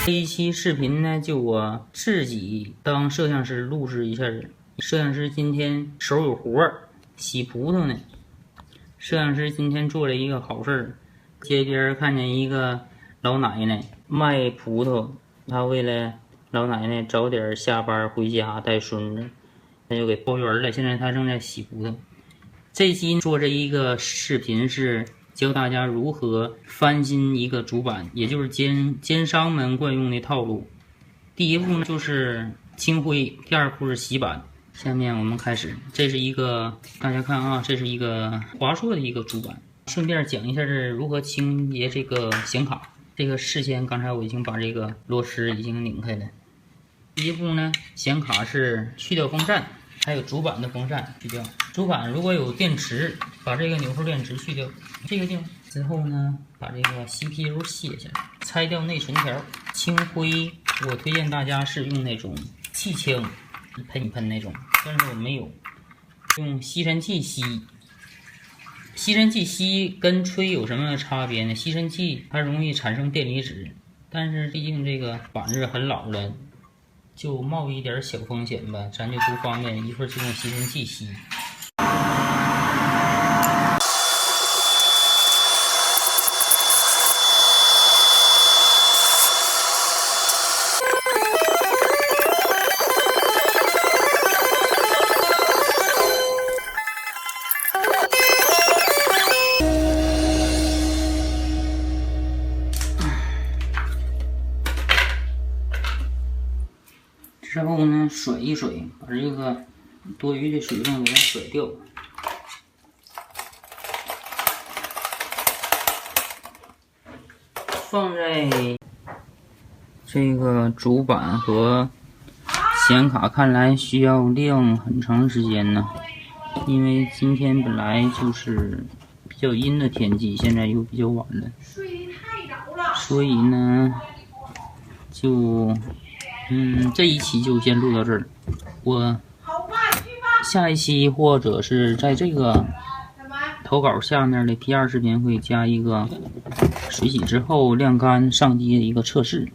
這一期視頻呢，就我自己當摄像师錄制一下。攝像師今天手有活儿，洗葡萄呢。攝像師今天做了一個好事儿，街邊看見一個老奶奶賣葡萄，她为了老奶奶早點下班回家帶孫子，她就給包圓了。現在她正在洗葡萄。這一期做這一個視頻是教大家如何翻新一個主板，也就是奸商們慣用的套路。第一步呢就是清灰，第二步是洗板。下面我們開始，這是一個大家看啊，這是一個华硕的一個主板。順便講一下是如何清潔這個顯卡。這個事先剛才我已經把這個螺絲已經擰開了。第一步呢，顯卡是去掉风扇，還有主板的风扇去掉。主板如果有電池，把這個纽扣電池去掉。這個地方之後呢，把這個 CPU 卸下来，拆掉內存條。清灰，我推薦大家是用那種气清，喷一喷那种，但是我没有用吸尘器吸。吸尘器吸跟吹有什么差別呢？吸塵器它容易產生電離子，但是畢竟這個板子很老了，就冒一點小風險吧，咱就不方便，一會兒就用吸塵器吸。之後呢，甩一甩，把这个多余的水分给它甩掉。放在这個主板和顯卡，看來需要晾很長時間呢。因為今天本來就是比較陰的天氣，現在又比較晚了，所以呢，就這一期就先錄到這兒。我下一期或者是在這個投稿下面的第二視頻會加一個水洗之後晾乾上機的一個測試。